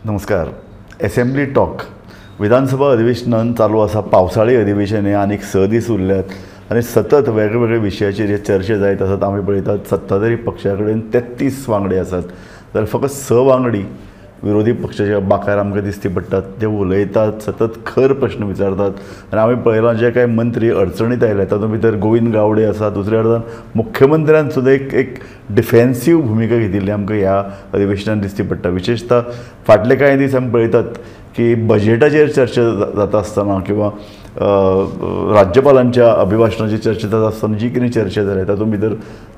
नमस्कार. Assembly talk विधानसभा अधिवेशनान चालू आसा. पावसाळी अधिवेशने आनीक 6 दीस उरल्यात आनी सतत वेगवेगळे विशयाचेर जे चर्चे जायत आसात. आमी पळयतात सत्ताधारी पक्षा कडेन 33 वांगडी आसात, जाल्यार फकत 6 वांगडी विरोधी पक्षाच्या बाकार आमकां दिश्टी पडटात. ते उलयतात, सतत खर प्रश्न विचारतात. आनी आमी पळयलां जे कांय मंत्री अडचणीत आयले तातूंत भितर गोविंद गावडे आसा. दुसऱ्या अर्दान मुख्यमंत्र्यान सुद्दां एक डिफेन्सीव भुमिका घेतिल्ली आमकां ह्या अधिवेशनात दिश्टी पडटा. विशेषतः फाटले कांय दीस आमी पळयतात की बजेटाचेर चर्चा जाता आसतना किंवा राज्यपालांच्या अभिभाशणाची चर्चा जाता आसतना जी कितें चर्चा जाल्या तातूंत भितर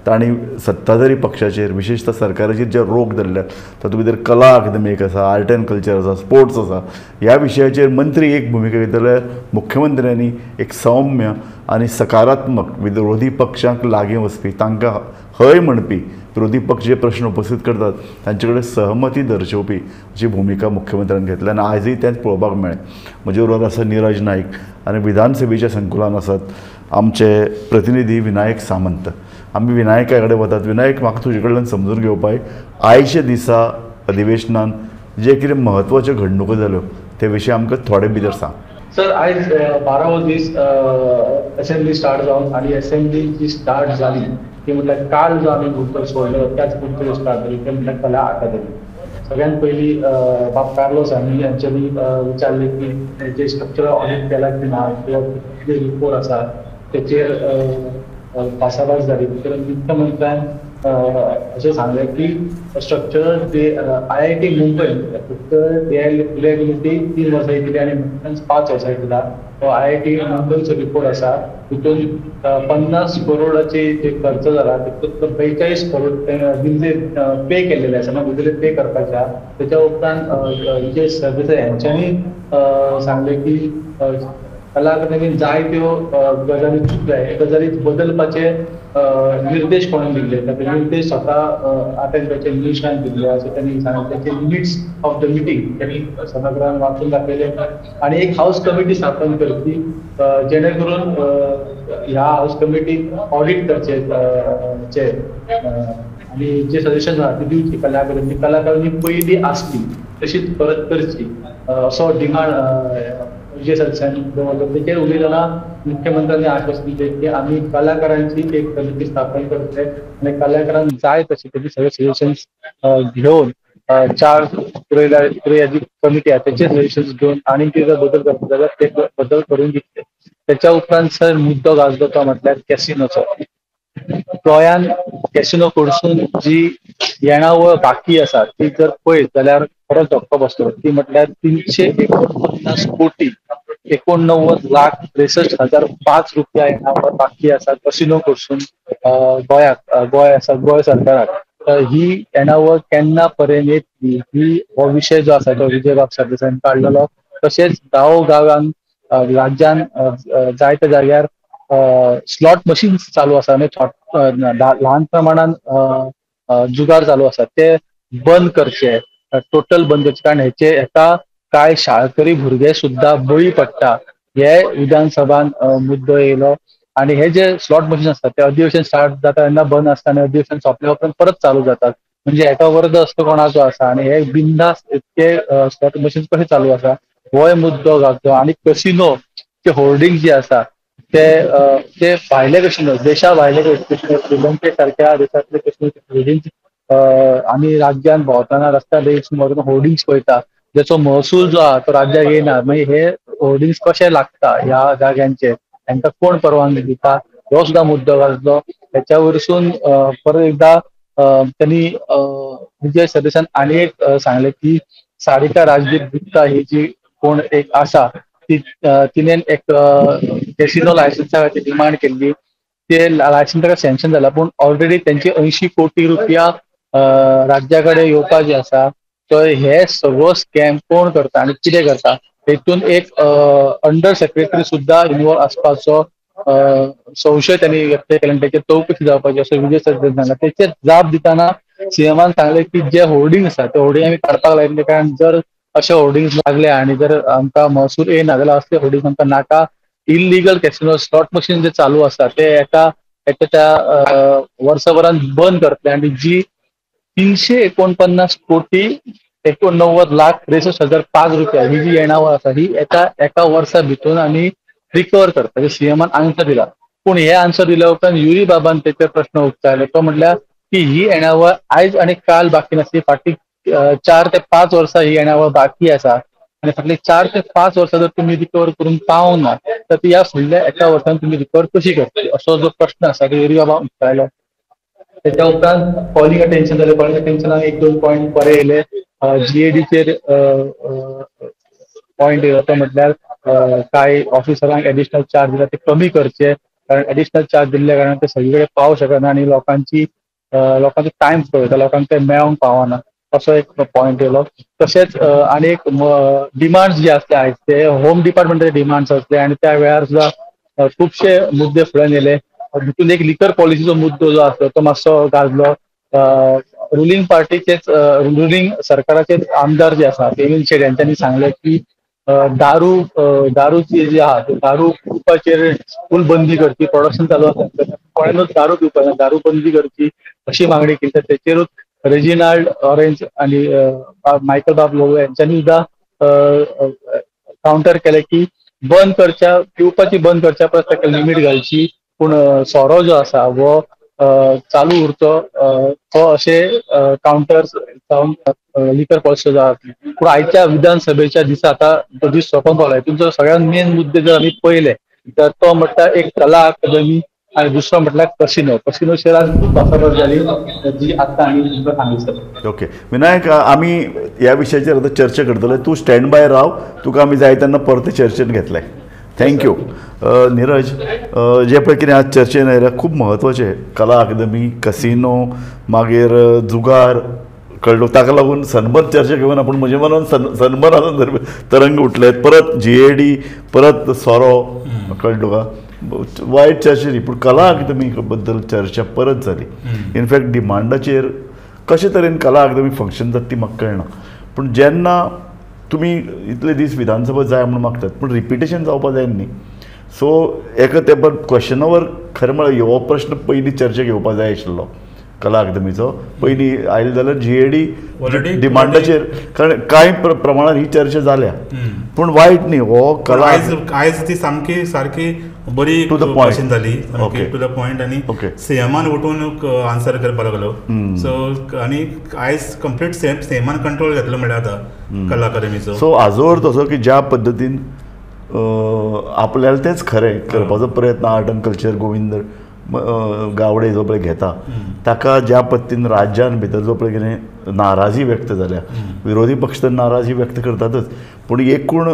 तांणी सत्ताधारी पक्षाचेर विशेषतः सरकाराचेर जे रोख धरल्यात तातूंत भितर कला अकादमी एक आसा, आर्ट एंड कल्चर आसा, स्पोर्ट्स आसा. ह्या विशयाचेर मंत्री एक भुमिका घेतल्यार मुख्यमंत्र्यांनी एक सौम्य आनी सकारात्मक विरोधी पक्षांक लागीं वचपी, तांकां हय म्हणपी विरोधी पक्ष जे प्रश्न उपस्थित करतात तांचे कडेन सहमती दर्शोवपी अशी भुमिका मुख्यमंत्र्यान घेतल्या. आनी आयजूय तेंच पळोवपाक मेळ्ळें. म्हजे बरोबर आसा नीरज नाईक आनी विधानसभेच्या संकुलान आसात आमचे प्रतिनिधी विनायक सामंत. आमी विनायका कडेन वतात. विनायक, म्हाका तुजे कडल्यान समजून घेवपाक आयच्या दिसा अधिवेशनान जे कितें म्हत्वाच्यो घडणुको जाल्यो ते विशीं आमकां थोडे भितर सांग. सर, आज 12 दीस असेंब्ली स्टार्ट जावन आणि असेंब्ली जी स्टार्ट झाली ती म्हटल्यार काल जो आम्ही मुद्दो सोडलो त्याच मुद्दो स्टार्ट झाली ते म्हटल्यार कला अकादमी. सगळ्यात पहिली बाब कार्लोस यांच्यानी विचारले की जे स्ट्रक्चरल ऑडिट केला की ना किंवा जे रिपोर्ट आसा त्याचेर भासाभास झाली. मुख्यमंत्र्यान अशें सांगलें की स्ट्रक्चरल IIT मुंबय फक्त रिलेबिलिटी 3 वर्सां येतली आनी 5 वर्सां येतला. तो IIT मुंबयचो रिपोर्ट आसा. तितून 50 करोडाचे जे खर्च जाला तितून 42 करोड दिल्ले पे केलेले आसा. दिल्ले पे करपाच्या त्याच्या उपरांत जे सर्विस यांच्यांनी सांगले की कला अकादमीन जायत्यो गजाली चुकल्या. हे गजाली बदलपाचे निर्देश कोणें दिल्ले. ते निर्देश स्वता आर्ट मिनिस्टरान दिल्ले अशें त्यांनी सांगलें. त्याचे लिमिट्स ऑफ द मिटींग त्यांनी सभागृहान वाचून दाखयले आणि एक हाऊस कमिटी स्थापन करची जेणेकरून ह्या हाऊस कमिटीक ऑडिट करचे आणि जे सजेशन ती दिवची कला अकादमी पहिली आसली तशीच परत करची असो डिमांड जे सदस्यांनी दवरलो. तेचेर उलयतना मुख्यमंत्र्यांनी आश्वासन दिलें की आम्ही कलाकारांची एक समिती स्थापन करतले आणि कलाकारांक जाय तशी त्यांनी सगळे सजेशन्स घेऊन 4 कमिटी आहे त्याचे सजेशन्स घेऊन आणि ते जर बदल करता जाल्यार ते बदल करून घेतले. त्याच्या उपरांत सर मुद्दो गाजलो तो म्हटल्यार कॅसिनोचो. गोंयान कॅसिनो कडसून जी येणावळ बाकी आसा ती जर पळयत जाल्यार खरोच धक्को बसलो. ती म्हटल्यार 349 कोटी 89,63,005 रुपया येणावळ बाकी आसा कॅसिनो कडसून गोंय सरकाराक. ही येणावळ केन्ना पर्यंत येतली ही हो विशय जो आसा तो विजय बाब सरदेसाईन काडलेलो. तशेंच गांवोगांवान राज्यान जायत्या जाग्यार स्लॉट मशीन्स चालू आसा आनी ल्हान प्रमाणान जुगार चालू आसा ते बंद करचे, टोटल बंद करचे. कारण हेका कांय शाळकरी भुरगे सुद्धा बळी पडटा. हे विधानसभान मुद्दो येयलो आणि हे जे स्लॉट मशीन असतात ते अधिवेशन स्टार्ट जाता तेन्ना बंद आसता आणि अधिवेशन सोंपल्या उपरांत परत चालू जातात. म्हणजे हेका वर्ग असतो कोणाचो आसा आणि हे बिनधास्त इतके स्लॉट मशीन कशे चालू आसा हो मुद्दो घालतो. आणि कसिनो चे होर्डिंग जे आसा ते भायले कसिनो देशा भायले कसिनो श्रीलंके सारख्या देशातले कसिनो होर्डिंग आम्ही राज्यान भोंवतना रस्त्यार होर्डिंग्स पळयता ज्याचो महसूल जो आहा तो राज्याक येना. मागीर हे होर्डिंग्स कशे लागता ह्या जाग्यांचेर तांकां कोण परवानगी दिता हो सुद्धा मुद्दो घाललो. त्याच्या वरसून परत एकदा त्यांनी विजय सरदेसाईन आनी एक सांगले की सारिका राजदीप गुप्ता ही जी कोण एक आसा तिने एक कॅसिनो लायसन्सा खातीर डिमांड केल्ली. ते लायसन्स ताका सँक्शन जाला पूण ऑलरेडी त्यांची 80 कोटी रुपया राज्या कडेन येवपाचे आसा. तर हे सगळो स्कॅम कोण करता आणि कितें करता हेतून एक अंडर सेक्रेटरी सुद्धा इन्वॉल्व आसपाचो संशय त्यांनी व्यक्त केला. त्याची चौकशी जावपाची असं विजय सरदेसाईन सांगला. त्याचे जाप दिताना सीएमान सांगले की जे होर्डिंग आसा ते होर्डिंग आम्ही काडपाक लायिल्ले कारण जर अशे होर्डिंग लागले आणि जर आमकां महसूल येना जाल्यार असले होर्डिंग आमकां नाका. इल्लीगल कॅसिनो स्लॉट मशीन जे चालू आसा ते एका त्या वर्सभरान बंद करतले आणि जी 349 कोटी ₹89,63,005 ही जी येणावळ आसा ही एका वर्सा भितर आमी रिकवर करता हे सीएमान आन्सर दिला. पूण हे आन्सर दिल्या उपरांत युरी बाबान तेचेर प्रश्न उक्तायलो. तो म्हटल्यार की ही येणावळ आयज आनी काल बाकी नासली, फाटली 4 ते 5 वर्सां ही येणावळ बाकी आसा आनी फाटली 4 ते 5 वर्सां जर तुमी रिकवर करून पावंक ना तर ती ह्या फुडल्या एका वर्सान तुमी रिकवर कशी करतली असो जो प्रश्न आसा तो युरी बाबान उक्तायलो. त्याच्या उपरांत कॉलिंग अटेन्शन जालें. कॉलिंग अटेन्शनाक 1-2 पॉयंट बरे येयले. जीएडीचेर पॉयंट येयलो तो म्हटल्यार कांय ऑफिसरांक एडिशनल चार्ज दिला ते कमी करचे, कारण एडिशनल चार्ज दिल्ल्या कारणान ते सगळे कडेन पावंक शकना आनी लोकांचो टायम पळयता, लोकांक ते मेळोंक पावना असो एक पॉयंट येयलो. तशेंच आनी एक डिमांड्स जे आसले आयज ते होम डिपार्टमेंटाचे डिमांड्स आसले आनी त्या वेळार सुद्दां खुबशे मुद्दे फुड्यान येयले. तितून एक लिकर पॉलिसीचो मुद्दो जो आसलो तो मातसो गाजलो. रुलिंग सरकाराचे आमदार जे आसा हेमंत शेट यांच्यांनी सांगले की दारूची जी आहा दारू पिवपाचेर फूल बंदी करची, प्रोडक्शन चालू आसा कोणानूच दारू पिवपाना, दारू बंदी करची अशी मागणी केली. तर तेचेरूच रेजिनाल्ड ऑरेंज आणि मायकल बाबलो यांच्यांनी सुद्धा काउंटर केले की पिवपाची बंद करच्या परस ताका लिमीट घालची, पूण सोरो जो आसा वो चालू उरचो तो अशे काउंटर्स जावन लिकर पॉलिसी जातली. पूण आयच्या विधानसभेच्या दिसा आतां तो दीस सोंपोन पावला. तुमचो सगळ्यात मेन मुद्दे जर आमी पळयले तर तो म्हटल्यार एक कला अकादमी आनी दुसरो म्हटल्यार कसिनोचेर आज खूब भासाभास जाली जी आतां आमी तुमकां सांगली. ओके विनायक, आमी ह्या विशयाचेर आतां चर्चा करतले. तूं स्टँड बाय राव, तुका आमी जाय तेन्ना परत चर्चेन घेतले. थँक्यू. नीरज, जे पळय कितें आज चर्चेन आयल्या खूब म्हत्वाचें, कला अकादमी, कसिनो, मागीर जुगार कळ्ळो. ताका लागून सनबर्न चर्चा घेवन आपूण म्हजे मनान सनबर्न तरंग उठले. परत जीएडी, परत सोरो, कळ्ळें तुका. वायट चर्चा न्ही, पूण कला अकादमी बद्दल चर्चा परत जाली. इनफॅक्ट डिमांडाचेर कशे तरेन कला अकादमी फंक्शन जाता ती म्हाका कळना. पूण जेन्ना तुमी इतले दीस विधानसभा जाय म्हणून मागतात पूण रिपिटेशन जावपा जायना न्ही. सो एका ते क्वेश्चनावर खरें म्हळ्यार हो प्रश्न पयलीं चर्चा घेवपा जाय आशिल्लो कला अकादमीचो. पयलीं आयले जाल्यार जीएडी डिमांडाचेर, कारण कांय प्रमाणात ही चर्चा जाल्या पूण वायट न्ही. हो कला आयज ती सारकी बरी टू द पॉयंट जाली, टू द पॉयंट. आनी सीएमान वटून आन्सर करपाक लागलो. सो आनी आयज कंप्लीट सीएमान कंट्रोल घेतलो म्हळ्यार आतां कला अकादमीचो. सो हाजो अर्थ असो की ज्या पद्दतीन आपल्याला तेच खरें करपाचो प्रयत्न art and culture Govind Gaude जो पळय घेता ताका ज्या पद्दतीन राज्यान भितर जो पळय कितें नाराजी व्यक्त जाल्या, विरोधी पक्ष तर नाराजी व्यक्त करतातच, पूण एकूण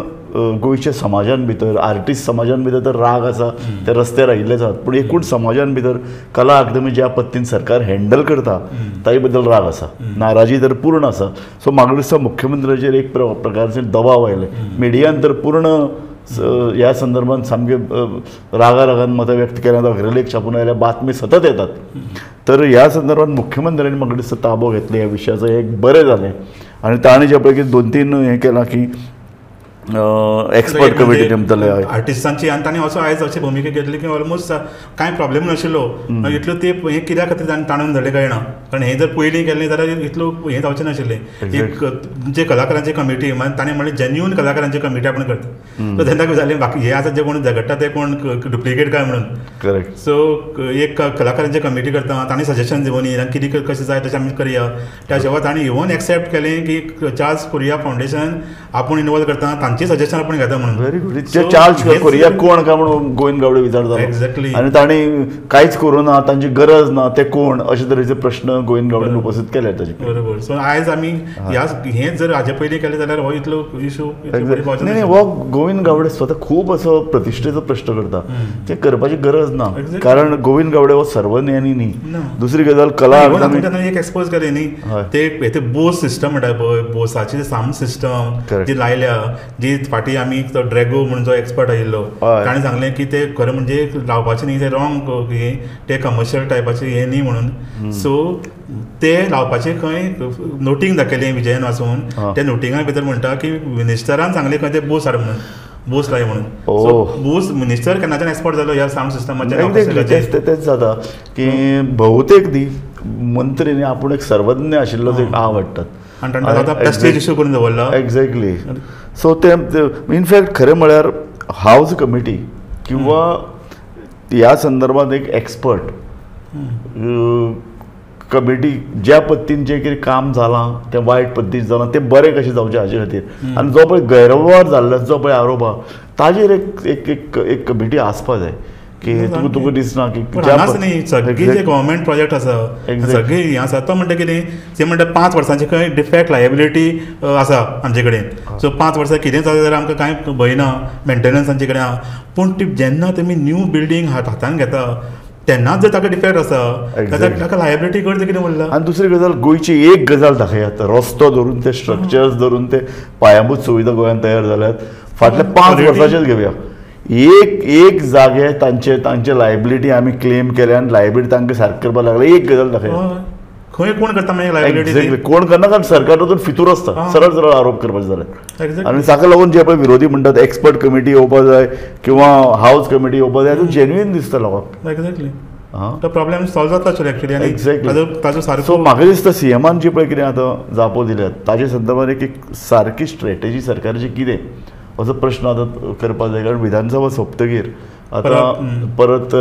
गोंयच्या समाजान भितर, आर्टिस्ट समाजान भितर तर राग आसा, ते रस्त्यार आयिल्लेच आसात, पूण एकूण समाजान भितर कला अकादमी ज्या पद्दतीन सरकार हँडल करता ताचे बद्दल राग आसा, नाराजी तर पूर्ण आसा. सो म्हाका दिसता मुख्यमंत्र्याचेर एक प्रकारचे दबाव आयले. मिडियान तर पूर्ण ह्या संदर्भात सामके रागान मतां व्यक्त केल्यात, अग्रलेख छापून आयल्या, बातमी सतत येतात. तर ह्या संदर्भात मुख्यमंत्र्यांनी म्हाका दिसता ताबो घेतलो ह्या विशयाचो, एक बरें जालें. आनी ताणें जे पळय की 2-3 हें केलां की एक्सपर्ट कमिटी नेमतले आर्टिस्टांची, आनी ताणें असो आयज अशी भुमिका घेतली की ऑलमोस्ट कांय प्रॉब्लेम नाशिल्लो. इतलो ते हें कित्या खातीर ताणें ताणून धरलें कळना, कारण हें जर पयलीं केलें जाल्यार इतलो हें जावचें नाशिल्लें. एक जे कलाकारांची कमिटी, ताणें म्हणलें जेन्युइन कलाकारांची कमिटी आपण करता. सो तेन्ना जालें बाकी हे आसा जे कोण झगडटा ते कोण डुप्लिकेट काय म्हणून. करेक्ट. सो एक कलाकारांची कमिटी करता, ताणें सजेशन दिवन कितें कशें जाय तशें आमी करया. त्या शिवाय ताणें इवन एक्सेप्ट केलें की चार्ल्स कोरिया फावंडेशन आपूण इनवॉल्व करता, तांची सजेशन आपण घेता म्हणून. Very good. चार्ल्स कोरिया कोण काय म्हणून गोविंद गावडे विचारता. एक्झॅक्टली. आनी ताणें कांयच करूं ना, तांची गरज ना, ते कोण, अशे तरेचे प्रश्न गोविंद गावडेन उपस्थित केले ताचे. बरोबर. सो आयज आमी हें जर हाजे पयलीं केलें जाल्यार हो इतलो इशू. नाही, हो गोविंद गावडे स्वता खूब असो प्रतिश्ठेचो प्रश्न करता, ते करपाची गरज ना, कारण गोविंद गावडे हो सर्वज्ञानी न्ही. दुसरी गजाल कला एक एक्सपोज केले न्ही, ते बोस सिस्टम म्हणटा पळय, बोसाची साऊंड सिस्टम जी लायल्या, जी फाटी आमी तो ड्रॅगो म्हणून जो एक्सपर्ट आयिल्लो ताणें सांगलें की ते खरें म्हणजे लावपाचें न्ही, ते रॉंग, ते कमर्शियल टायपाचें हें न्ही म्हणून. सो ते लावपाचें खंय नोटींग दाखयलें विजयन वाचून. त्या नोटिंगा भितर म्हणटा की मिनिस्टरान सांगलें खंय ते बोस हाड म्हणून, बोस लाय म्हणून. सो बोस मिनिस्टर केन्नाच्यान एक्सपर्ट जालो ह्या साऊंड सिस्टमाचेर. तेच जाता की भोवतेक दी मंत्रीनी आपूण एक सर्वज्ञ आशिल्लो एक आवडटात, आनी तांकां आतां प्रेस्टीज इश्यू करून दवरला. एक्झॅक्टली. सो ते इनफॅक्ट खरें म्हळ्यार हाऊस कमिटी किंवा ह्या संदर्भात एक एक्सपर्ट कमिटी ज्या पद्दतीन जें कितें काम जालां तें वायट पद्दतीन जालां तें बरें कशें जावचें हाचे खातीर आनी जो पळय गैरव्यवहार जाल्लो जो पळय आरोप आहा ताजेर एक कमिटी आसपा जाय की तुका दिसना की न्ही सगळी जे गव्हर्मेंट प्रोजेक्ट आसा सगळी हें आसा तो म्हणटा कितें ते म्हणटा 5 वर्सांची खंय डिफॅक्ट लायबिलिटी आसा आमचे कडेन. सो 5 वर्सां कितें जालें जाल्यार आमकां कांय भंय ना, मेंटेनन्स तांचे कडेन आहा. पूण जेन्ना तुमी न्यू बिल्डींग हातांत घेता तेन्नाच जर ताका डिफॅक्ट आसा जाल्यार ताका लायबिलिटी करता कितें म्हणला. आनी दुसरी गजाल गोंयची एक गजाल दाखयात, रस्तो धरून ते स्ट्रक्चर्स धरून ते पायाभूत सुविधा गोंयांत तयार जाल्यात फाटल्या 5 वर्सांचेच घेवया. एक जागे तांचे लायबिलिटी आमी क्लेम केल्या आनी लायबिलिटी तांकां सारकें करपाक लागले. एक गजाल दाखया खंय कोण करता मागीर लायबिलिटी. एक्झॅक्टली कोण करना कारण सरकार तातूंत फितूर आसता सरळ आरोप करपाचे जाल्यार. आनी ताका लागून जे पळय विरोधी म्हणटात एक्सपर्ट कमिटी येवपाक जाय किंवा हाऊस कमिटी येवपाक जाय हातूंत जेन्युइन दिसता लोकांक. एक्झॅक्टली तो प्रॉब्लेम सॉल्व जाता आशिल्लो एक्चुअली. आनी एक्झॅक्टली ताजो सारको. सो म्हाका दिसता सीएमान जी पळय कितें आतां जापो दिल्यात ताजे संदर्भात एक सारकी स्ट्रॅटेजी सरकाराची कितें असो प्रश्न आतां करपाक जाय. कारण विधानसभा सोंपतकीर आतां परत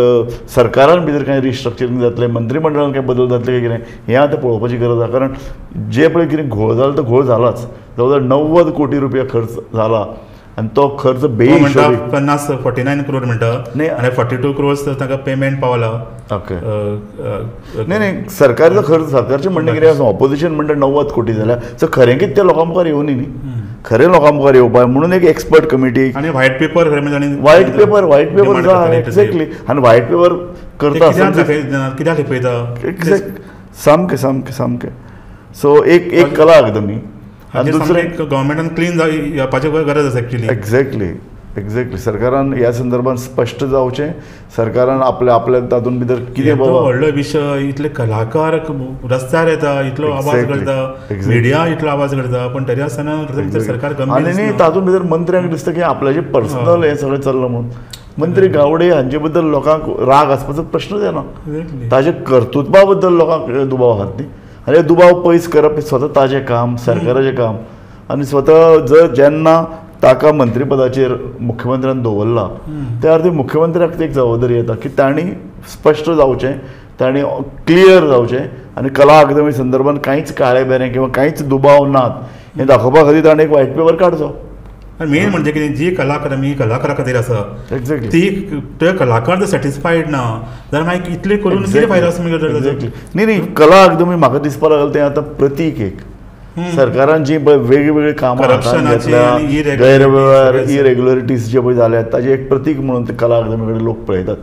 सरकारान भितर कांय रिस्ट्रक्चरींग जातलें, मंत्रिमंडळान कांय बदल जातले काय कितें हें आतां पळोवपाची गरज आसा. कारण जे पळय कितें घोळ जाला तो घोळ जालाच. जवळ जवळ 90 कोटी रुपया खर्च जाला आनी तो खर्च म्हणटा 49 करोड म्हणटा आनी 42 क्रोर्स ताका पेमेंट पावला. ओके नाही सरकारचो खर्च सरकारचें म्हणणें कितें आसा ऑपोजिशन म्हणटा 90 कोटी जाल्यार सो खरें कितें तें लोकां मुखार येवनी न्ही. खरें लोकां मुखार येवपाक म्हणून एक एक्सपर्ट कमिटी आनी व्हायट पेपर व्हायट पेपर जाय. एक्झॅक्टली आनी व्हायट पेपर करता कित्याक लिपयता सामकें. सो एक कला एकदम आनी दुसरें गव्हर्मेंटान क्लीन येवपाची गरज आसा एक्चुअली. एक्झॅक्टली सरकारान ह्या संदर्भात स्पश्ट जावचें. सरकारान आपल्या तातूंत भितर कितें व्हडलो विशय इतले कलाकार रस्त्यार येता इतलो आवाज करता मिडिया इतलो आवाज करता पूण तरी आसतना सरकार आनी तातूंत भितर मंत्र्यांक दिसता की आपल्याचें पर्सनल हें सगळें चल्लां म्हणून. मंत्री गावडे हांचे बद्दल लोकांक राग आसपाचो प्रश्नच येना. ताजे कर्तुत्वा बद्दल लोकांक दुबाव आहात न्ही आनी दुबाव पयस करप स्वता ताजें काम सरकाराचें काम. आनी स्वता जेन्ना ताका मंत्रीपदाचेर मुख्यमंत्र्यान दवरला त्या खातीर मुख्यमंत्र्याक एक जबाबदारी येता की तांणी स्पश्ट जावचें, तांणी क्लियर जावचें आनी कला अकादमी संदर्भात कांयच काळें बेरें किंवा कांयच दुबाव नात हें दाखोवपा खातीर ताणें एक व्हायट पेपर काडचो. मेन म्हणजे कितें जी कला अकादमी कलाकारा खातीर आसा ती ते कलाकार जर सॅटिस्फायड ना जाल्यार मागीर इतले करून कितें फायदो आसा मागीर. न्ही कला अकादमी म्हाका दिसपाक लागलें तें आतां प्रतीक एक सरकारान जी वेगळीवेगळी कामां गैरव्यवहार इरेग्युलरिटीज जे पळय जाल्यात ताजें एक प्रतीक म्हणून ते कला अकादमी कडेन लोक पळयतात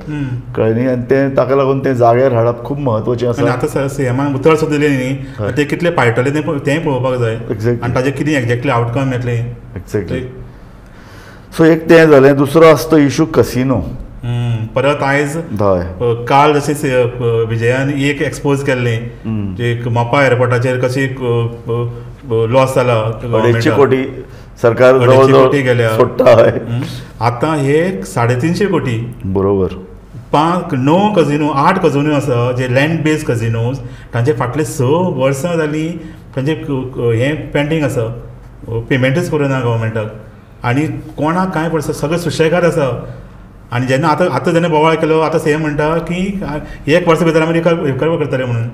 कळ्ळें न्ही. आनी तें ताका लागून तें जाग्यार हाडप खूब म्हत्वाचें आसा. आतां सीएमान उतर सुद्दां दिलें न्ही ते कितले पायटले तेंय पळोवपाक जाय आनी ताजें कितें एक्झॅक्टली आउटकम येतलें. एक्झॅक्टली. सो एक तें जालें. दुसरो आसा तो इशू कसिनो. परत आयज काल जशें विजयान एक एक्सपोज केल्लें एक मोपा एअरपोर्टाचेर कशी लॉस जाला 250 कोटी सरकार गेल्या. आतां हे 350 कोटी बरोबर 9 कजिनो 8 कजिनो आसा जे लँड बेस्ड कजिनोज तांचे फाटले 6 वर्सां जालीं तांचे हें पेंडींग आसा पेमेंटूच करूना गव्हर्मेंटाक आनी कोणाक कांय पडटा सगळें सुशेगाद आसा. आनी जेन्ना आतां जेन्ना बोवाळ केलो आतां सीएम म्हणटा की 1 वर्सा भितर आमी रिकवर करतले म्हणून.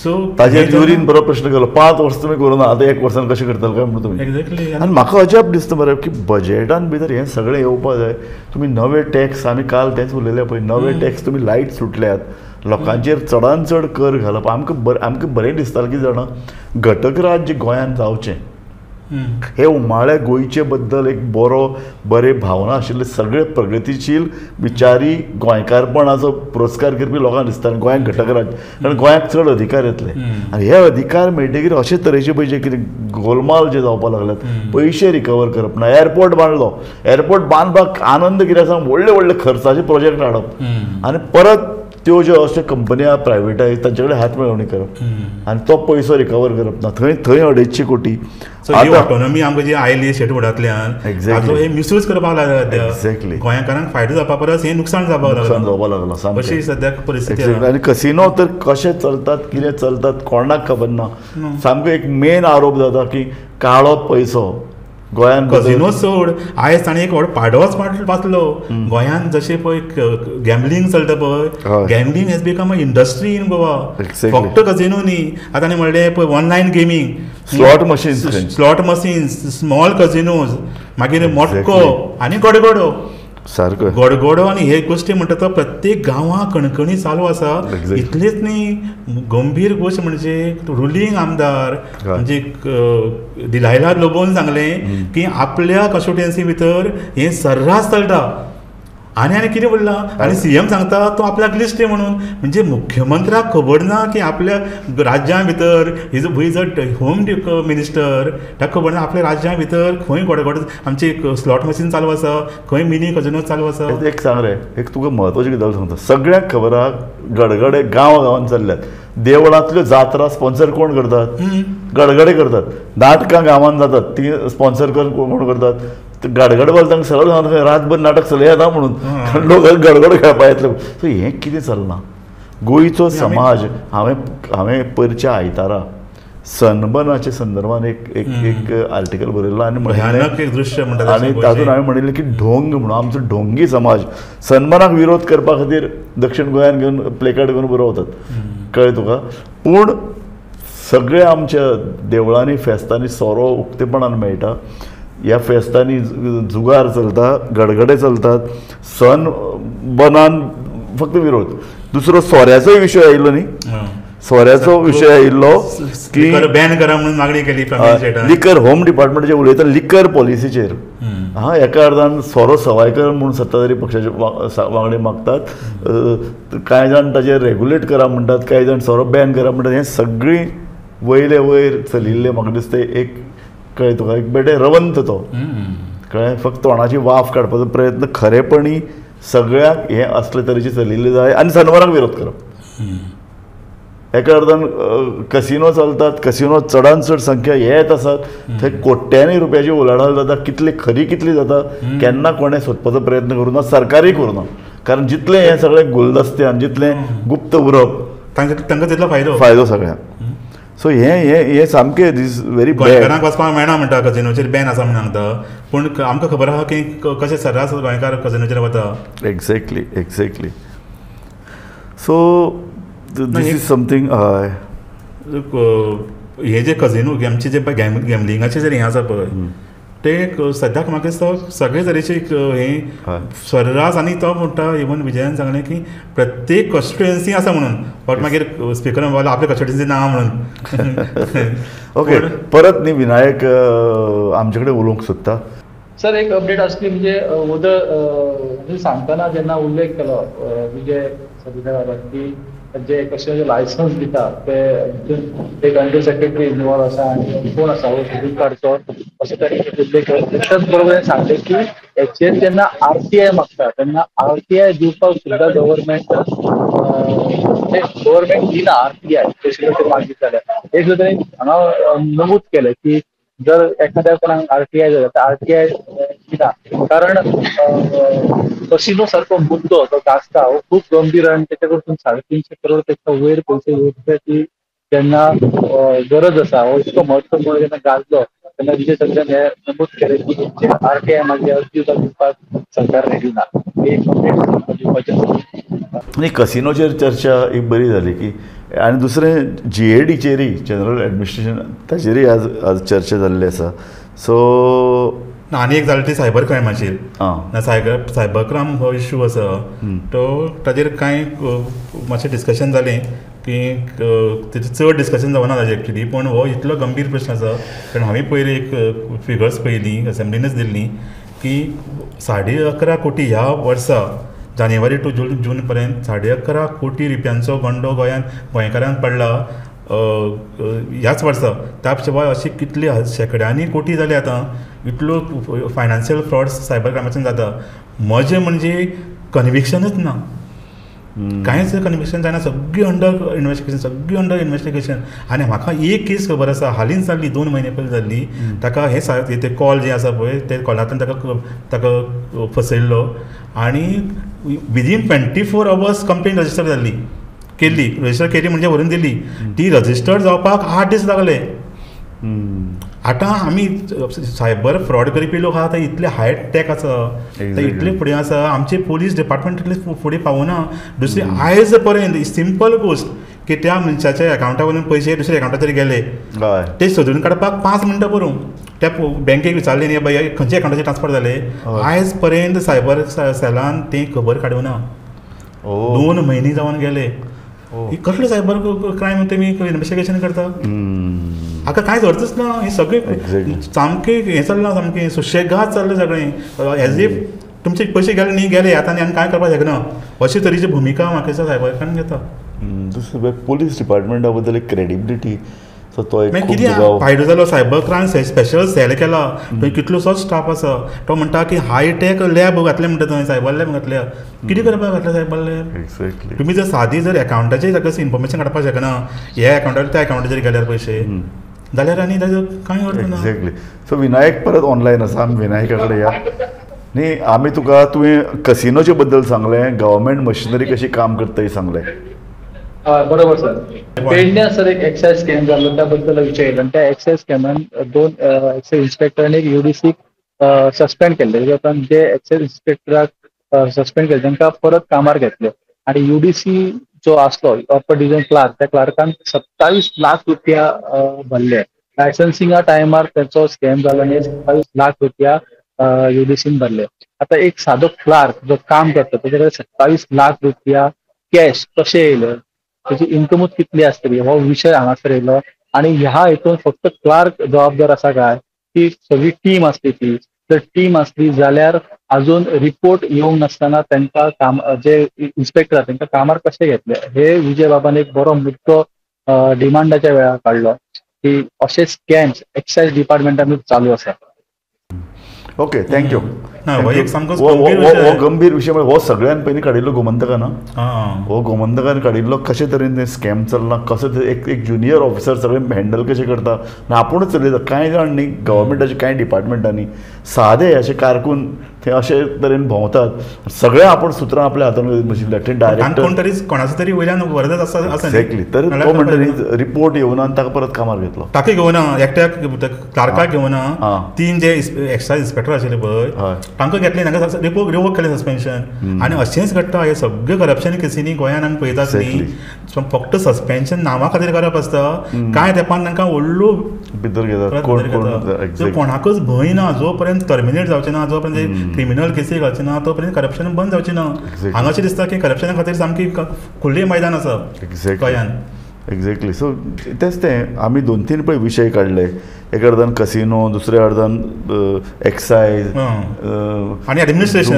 सो ताजे ज्युरीन बरो प्रश्न केलो 5 वर्सां तुमी करूना आतां 1 वर्सान कशें करतले काय म्हणून तुमी. एक्झॅक्टली. आनी म्हाका अजाप दिसता मरे की बजेटान भितर हें सगळें येवपाक जाय. तुमी नवे टॅक्स आमी काल तेंच उलयलें पळय नवे टॅक्स तुमी लायट सुटल्यात लोकांचेर चडान चड कर घालप आमकां बरें दिसतालें की जाणा घटक राज्य गोंयांत जावचें हे उमाळे गोंयचे बद्दल एक बरे भावना आशिल्ले सगळे प्रगतीशील विचारी गोंयकारपणाचो पुरस्कार करपी लोकांक दिसता गोंयांत घटक राज्य कारण गोंयांक चड अधिकार येतले आनी हे अधिकार मेळटकीर अशे तरेचे पळय जे कितें गोलमाल जे जावपाक लागल्यात पयशे रिकवर करप ना. एअरपोर्ट बांदलो एअरपोर्ट बांदपाक आनंद कितें आसा व्हडले खर्चाचे प्रोजेक्ट हाडप आनी परत त्यो ज्यो अशा कंपन्या प्रायवेटायज तांचे कडेन हात मेळवणी करप आनी तो पयसो रिकवर करप ना. थंय 250 कोटी. ही ऑटोनॉमी आमकां जी आयली स्टेट बोर्डांतल्यान हाचो हे मिसयूज करपाक लागला. एक्झॅक्टली. गोंयकारांक फायदो जावपा परस हे नुकसाण जावपाक लागला अशी सद्याक परिस्थिती. आनी कसिनो तर कशे चलतात, कितें चलतात कोणाक खबर ना. सामको एक मेन आरोप जाता की काळो पयसो गोंयान. कजिनो सोड, आयज ताणें एक व्हड पाडोच वाचलो. गोंयान जशें पळय गॅमलिंग चलता पळय, gambling has become a industry in Goa. फक्त कजिनो न्ही, आतां ताणें म्हणलें पळय online gaming, slot machines, small casinos, मागीर मोटको आनी गडगडो. सारको गडगडो आनी हे गोश्टी म्हणटा तो प्रत्येक गांवां कणकणी चालू आसा. इतलेंच न्ही, गंभीर गोश्ट म्हणजे रुलींग आमदार म्हणजे दिलायला लोबोन सांगलें की आपल्या कॉन्स्टिट्युएन्सी भितर हे सर्रास चलता. आनी कितें बोलला, आनी सीएम सांगता तो आपल्याक लिस्ट म्हणून. म्हणजे मुख्यमंत्र्याक खबर ना की आपल्या राज्या भितर इज अ होम मिनिस्टर, ताका खबर ना आपल्या राज्या भितर खंय गडगड आमची स्लॉट मशीन चालू आसा, खंय मिनी कजिनो चालू आसा. एक सांग रे, एक तुका म्हत्वाची गजाल सांगता. सगळ्यांक खबर आहा गडगडे गांवांत चल्ल्यात. देवळांतल्यो जात्रा स्पॉन्सर कोण करतात? गडगडे करतात. नाटकां गांवांत जातात ती स्पॉन्सर कोण करतात? गडगड बोल तांकां सगळें सांगता रातभर नाटक चलय येता म्हणून लोक गडगड खेळपा येतले. सो हें कितें चलना? गोंयचो समाज. हांवें परच्या आयतारा सनबर्नाच्या संदर्भान एक आर्टिकल बरयल्लो आनी आनी तातूंत हांवें म्हणिल्लें की ढोंग म्हणून आमचो ढोंगी समाज सनबर्नाक विरोध करपा खातीर दक्षिण गोंयान घेवन प्लेकार्ड घेवन बरोवतात. कळ्ळें तुका? पूण सगळे आमच्या देवळांनी फेस्तांनी सोरो उक्तेपणान मेळटा. ह्या फेस्तांनी जुगार चलता, गडगडे चलतात. सनबर्नान फक्त विरोध. दुसरो सोऱ्याचोय विशय आयिल्लो न्ही, सोऱ्याचो विशय आयिल्लो की बॅन करा म्हणून मागणी केली. लिकर होम डिपार्टमेंटाचेर उलयता लिकर पॉलिसीचेर. एका अर्दान सोरो सवायकर म्हणून सत्ताधारी पक्षाचे वांगडी मागतात. कांय जाण ताचेर रेग्युलेट करा म्हणटात, कांय जाण सोरो बॅन करा म्हणटात. हें सगळीं वयले वयर चलिल्लें म्हाका दिसता एक कळ्ळें तुका, एक बेटे रवंत तो. कळ्ळें? फक्त तोंडाची वाफ काडपाचो प्रयत्न खरेपणी सगळ्याक हें असले तरेचे चलिल्ले जाय आनी सनबर्नाक विरोध करप. एका अर्दान कसिनो चलतात, कसिनो चडांत चड संख्या येत आसात, थंय कोट्यांनी रुपयाची उलाढाल जाता. कितली खरी कितली जाता केन्ना कोणें सोदपाचो प्रयत्न करूं ना, सरकारूय करूं ना. कारण जितलें हें सगळें गुलदस्त्यान, जितलें गुप्त उरप तांकां तितलो फायदो सगळ्यांक. सो हें सामकें दीस व्हेरी बॅड. गोंयकारांक वचपाक मेळना म्हणटा, कजिनोचेर बॅन आसा म्हणून सांगता. पूण आमकां खबर आहा की कशें सर्रास गोंयकार कजिनोचेर वता. Exactly. So this is something. हय, हे जे कजिनो आमचे जे गॅमलिंगाचे जर हें आसा पळय ते सद्याक म्हाका दिसता सगळे तरेचे हें सर्रास. आनी तो म्हणटा इवन विजयान सांगलें की प्रत्येक कॉन्स्टिट्युएन्सी आसा म्हणून. बट मागीर स्पिकरान बोला आपल्या कॉन्स्टिट्युएन्सी ना म्हणून. ओके, परत न्ही विनायक आमचे कडेन उलोवंक सोदता. सर एक अपडेट आसली म्हणजे सांगतना जेन्ना उल्लेख केलो विजय सरदेसाय की जे कशें लायसन्स दिता ते एक अंडर सेक्रेटरी इन्वॉल्व आसा आनी कोण आसा हो सोदून काडचो अशें तरेन उल्लेख केलो. त्याच बरोबर सांगलें की हेचेर जेन्ना RTI मागता तेन्ना RTI दिवपाक सुद्दां गव्हर्मेंट दिना. RTI तशें मागीत जाल्यार एक तरेन हांगा नमूद केलें की जर एखाद्या कोणाक RTI जाता तर RTI दिना. कारण कसिनो सारको मुद्दो तो गाजता हो खूब गंभीर आनी तेच्या कडसून 350 करोड पेक्षा वयर पयशे येवपाची जेन्ना गरज आसा हो इतको म्हत्वपूर्ण जेन्ना गाजलो तेन्ना विजय सरदेसायान हें नमूद केलें की RTI मागीर अर्जी दिवपाक सरकार रेडी ना. आनी कसिनोचेर चर्चा एक बरी जाली की आनी दुसरें GADचेरय जनरल एडमिनिस्ट्रेशन ताचेरय आज चर्चा जाल्ली आसा. सो आनी एक जालें ती सायबर क्रायमाचेर. सायबर क्रायम हो इश्यू आसा तो ताचेर कांय मातशें डिस्कशन जालें की तेचें चड डिस्कशन जावना ताजें एक्चुली. पूण हो इतलो गंभीर प्रश्न आसा कारण हांवें पयलीं एक फिगर्स पयलीं असेंब्लीनच दिल्ली की 11.5 कोटी ह्या वर्सा जानेवारी टू जून पर्यंत 11.5 कोटी रुपयांचो गंडो गोंयकारांक पडला ह्याच वर्सा. त्या शिवाय अशी कितली शेकड्यांनी कोटी जाली आतां. इतलो फायनान्शियल फ्रॉड्स सायबर क्रायमाच्यान जाता. मजें म्हणजे कन्विक्शनच ना. कांयच कन्विक्शन जायना, सगळी अंडर इन्व्हेस्टिगेशन. आनी म्हाका एक केस खबर आसा, हालींच जाल्ली, 2 म्हयने पयलीं जाल्ली. ताका हे ते कॉल जे आसा पळय ते कॉलांतल्यान ताका फसयल्लो आनी within 24 hours complain register register केली म्हणजे व्हरून दिली. ती रजिस्टर्ड जावपाक 8 दीस लागले. आतां आमी सायबर फ्रॉड करपी लोक आहा ते इतले हाय टॅक आसा, ते इतले फुडें आसा, आमचे पुलीस डिपार्टमेंट इतले फुडें पावना. दुसरी आयज पर्यंत सिंपल गोश्ट की त्या मनशाच्या अकावंटा वयल्यान पयशे दुसऱ्या अकावंटार तरी गेले, ते सोदून काडपाक 5 मिनटां भरूं. त्या बँकेक विचारलें न्ही बाय खंयच्या अकावंटाचेर ट्रान्सफर जाले, आयज पर्यंत सायबर सेलान तें खबर काडूना. 2 म्हयने जावन गेले. ही कसले सायबर क्रायम तुमी इन्व्हेस्टिगेशन करता? हाका कांयच अर्थच ना. हे सगळें सामकें हें चल्लां, सामकें सुशेगाद चल्लें सगळें. एज इफ तुमचे पयशे गेले न्ही गेले, आतां आनी कांय करपाक शकना, अशे तरेची भुमिका म्हाका दिसता सायबर क्रायम घेता. दुसरें पुलीस डिपार्टमेंटा बद्दल एक क्रेडिबिलिटी, सो तो एक कितें फायदो जालो. सायबर क्रायम स्पेशल सेल केला, थंय कितलोसोच स्टाफ आसा. तो म्हणटा की हायटेक लॅब घातले म्हणटा, थंय सायबर लॅब घातल्या. कितें करपाक घातल्या सायबर लॅब? एक्झॅक्टली. तुमी जर सादी जर अकावंटाचेर सगळें इन्फॉर्मेशन काडपाक शकना, ह्या अकावंटार त्या अकावंटाचेर गेल्यार पयशे जाल्यार आनी ताजो कांय अर्थ ना. एक्झॅक्टली. सो विनायक परत ऑनलायन आसा, आमी विनायका कडेन या. न्ही आमी तुवें कसिनोचे बद्दल सांगलें, गव्हर्मेंट मशिनरी कशी काम करता हें सांगलें. बरोबर सर. पेडण्यां सर एक एक्सायज स्कॅम जाल्लो, त्या बद्दल विचारलें. आनी त्या एक्सायज स्कॅमान 2 एक्सायज इन्स्पेक्टरांनी UDC सस्पेंड केल्ले. जे एक्सायज इन्स्पेक्टराक सस्पेंड केले तांकां परत कामार घेतले. आनी UDC जो आसलो अपर डिव्हिजन क्लार्क, त्या क्लार्कान 27 लाख रुपया भरले. लायसन्सिंगा टायमार त्याचो स्कॅम जालो आनी 27 लाख रुपया UDCन भरले. आतां एक सादो क्लार्क जो काम करता ताचे कडेन 27 लाख रुपया कॅश कशे येयले, त्याची इन्कमूच कितली आसतली, हो विशय हांगासर येयलो. आनी ह्या हितून फक्त क्लार्क जबाबदार आसा काय, ती सगळी टीम आसली. ती जर टीम आसली जाल्यार अजून रिपोर्ट येवंक नासतना तांकां काम, जे इन्स्पेक्टर तांकां कामार कशे घेतले, हे विजय बाबान एक बरो मुद्दो डिमांडाच्या वेळार काडलो की अशे स्कॅम्स एक्सायज डिपार्टमेंटान चालू आसा. Okay, thank you. हो गंभीर विशय. हो सगळ्यान पयलीं काडिल्लो गोमंतकान. हो गोमंतकान काडिल्लो कशे तरेन स्कॅम चल्ला, कसो एक ज्युनियर ऑफिसर सगळें हँडल कशें करता आनी आपुणूच चलयता. कांय जाण न्ही गव्हर्मेंटाचे कांय डिपार्टमेंटांनी सादे अशे कारकून ते अशे तरेन भोंवतात, सगळें आपूण सुत्रां आपल्या हातांत बशिल्ल्या. ते डायरेक्टर कोणाचो तरी वयल्यान वरदत आसा. एक्झॅक्टली. तर तो म्हणटा रिपोर्ट येवना आनी ताका परत कामार घेतलो. ताका घेवना, एकट्याक क्लार्काक घेवना. 3 जे एक्सायज इन्स्पेक्टर आशिल्ले पळय तांकां घेतले, तांकां रिवोक केलें सस्पेन्शन. आनी अशेंच घडटा. हे सगळे करप्शन केसींनी गोंयान आमी पळयतात न्ही, फक्त सस्पेन्शन नांवा खातीर करप आसता. कांय तेंपान तांकां व्हडलो भितर घेतात. कोणाकच भंय ना. जो पर्यंत टर्मिनेट जावचें ना, जो पर्यंत क्रिमिनल केसी घालचे ना, तो पर्यंत करप्शन बंद जावचें ना. हांगाशें दिसता की करप्शना खातीर सामकी खुल्लें मैदान आसा गोंयान. एक्झॅक्टली. सो तेच तें आमी 2-3 पळय विशय काडले. एक अर्दान कसिनो, दुसऱ्या अर्दान एक्सायज आनी एडमिनिस्ट्रेशन.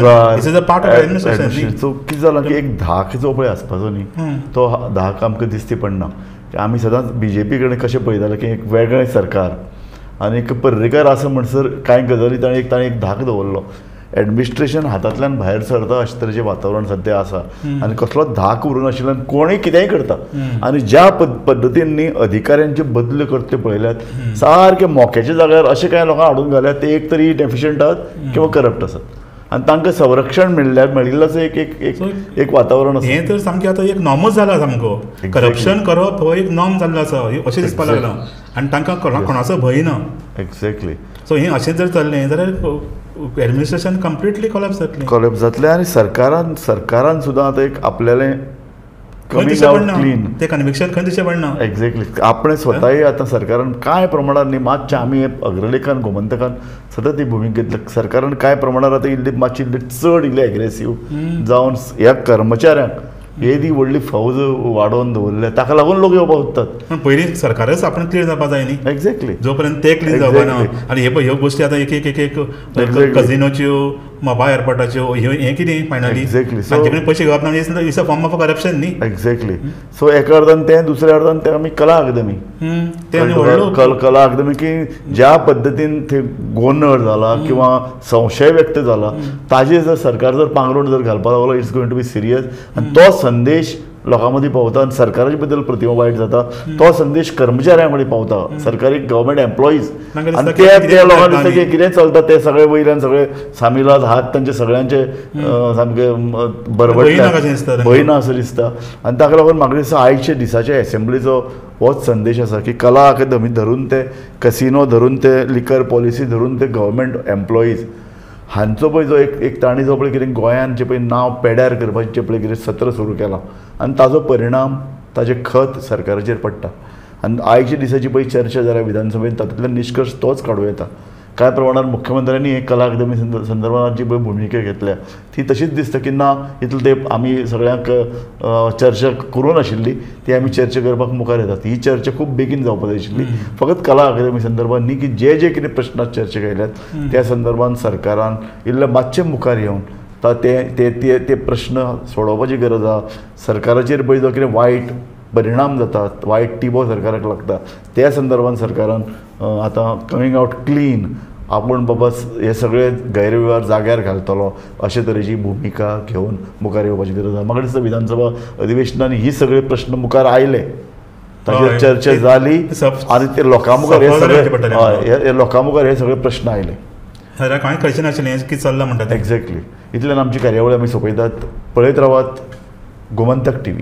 सो कितें जालां की एक धाक जो पळय आसपाचो न्ही, तो धाक आमकां दिसती पडना. आमी सदांच BJP कडेन कशें पळयताले की एक वेगळें सरकार आनी एक पर्रेकार आसा म्हणसर कांय गजाली ताणें एक धाक दवरलो. एडमिनिस्ट्रेशन हातांतल्यान भायर सरता अशें तरेचें वातावरण सद्या आसा आनी कसलो धाक उरून आशिल्ल्यान कोणूय कितेंय करता. आनी ज्या पद्दतीन न्ही अधिकाऱ्यांचे बदले करते पळयल्यात, सारके मोक्याच्या जाग्यार अशें कांय लोकांक हाडून घाल्यात ते एक तरी डेफिशियंट आसात किंवा करप्ट आसात. आनी तांकां संरक्षण मेळिल्ल्याचो एक वातावरण आसा. हें तर सामकें आतां एक नॉर्मच जाला सामको. करप्शन करप हो एक नॉर्म जाल्लो आसा अशें दिसपाक लागलां. आनी तांकां कोणाचो भंय ना. एक्झॅक्टली. सो हें अशें जर चल्लें जाल्यार एडमिनिस्ट्रेशन कंप्लिटली कोलॅप्स जातलें. आनी सरकारान सुद्दां आतां एक आपल्यालें कमिंग आउट क्लीन ते कन्विक्शन खंय दिशें पडना. एक्झॅक्टली. आपणें स्वताय आतां सरकारान कांय प्रमाणात न्ही, मातशें आमी अग्रलेखान गोमंतकान सतत ही भुमिका घेतली. सरकारान कांय प्रमाणात आतां इल्ली मातशी चड इल्ले एग्रेसीव जावन ह्या कर्मचाऱ्यांक येदी व्हडली फौज वाडोवन दवरल्या, ताका लागून लोक येवपाक सोदतात. पयलीं सरकारच आपण क्लियर जावपाक जाय न्ही. एक्झॅक्टली. जो पर्यंत ते क्लियर जावपा ना. आनी ह्यो गोश्टी आतां एक कजिनोच्यो मोबा एअरपोर्टाच्यो हें कितें फायनली Exactly. So- तांचे कडेन पयशे घेवप ना म्हणजे it's a form of corruption न्ही. एक्झॅक्टली. सो एका अर्दान तें, दुसऱ्या अर्दान तें आमी कला अकादमी ते आनी व्हडलो कला अकादमी की ज्या पद्दतीन ते गोंधळ जाला किंवा संशय व्यक्त जाला ताजेर जर सरकार जर पांगरोण जर घालपाक लागलो it's going to be serious. आनी तो संदेश लोकां मदीं पावता आनी सरकारा बद्दल प्रतिमा वायट जाता. तो संदेश कर्मचाऱ्यां कडेन पावता, सरकारी गव्हर्मेंट एम्प्लॉईज. तांकां आनी दिसता ते की त्या लोकांक कितें दिसता की कितें चलता ते सगळे वयल्यान सगळे सामिलात हात तांचे सगळ्यांचे सामके भयना कशें दिसता तांकां. भयना असं दिसता. आनी ताका लागून म्हाका दिसता आयच्या दिसाच्या एसेंब्लीचो होच संदेश आसा की कला अकादमी धरून ते कसिनो धरून ते लिकर पॉलिसी धरून ते गव्हर्मेंट एम्प्लॉईज हांचो पळय जो एक तांणी जो पळय कितें गोंयान जे पळय नांव पेड्यार करपाचें जे पळय कितें सत्र सुरू केलां आनी ताजो परिणाम ताजें खत सरकाराचेर पडटा. आनी आयच्या दिसाची पळय चर्चा जाल्या विधानसभेंत तातूंतल्यान निश्कर्श तोच काडूं येता. कांय प्रमाणात मुख्यमंत्र्यांनी हे कला अकादमी संदर्भात जी पळय भुमिका घेतल्या ती तशीच दिसता की ना इतलें ते आमी सगळ्यांक चर्चा करूं नाशिल्ली ती आमी चर्चा करपाक मुखार येतात. ही चर्चा खूब बेगीन जावपाक जाय आशिल्ली. फकत कला अकादमी संदर्भात न्ही की जे जे कितें प्रश्न चर्चा केल्यात त्या संदर्भात सरकारान इल्लें मातशें मुखार येवन ते प्रश्न सोडोवपाची गरज आसा. सरकाराचेर पळय जो कितें वायट परिणाम जाता, वायट टिबो सरकाराक लागता त्या संदर्भात सरकारान आतां कमींग आउट क्लीन आपूण बाबा हे सगळे गैरव्यवहार जाग्यार घालतलो अशे तरेची भुमिका घेवन मुखार येवपाची गरज आसा. म्हाका दिसता विधानसभा अधिवेशनांनी ही सगळे प्रश्न मुखार आयले, ताचेर चर्चा जाली आनी ते लोकां मुखार हे लोकां मुखार हे सगळे प्रश्न आयले. कांय कळचें नाशिल्लें कितें चल्लां म्हणटा तें. एक्झॅक्टली. इतल्यान आमची कार्यावळ आमी सोंपयतात. पळयत रावात गोमंतक TV.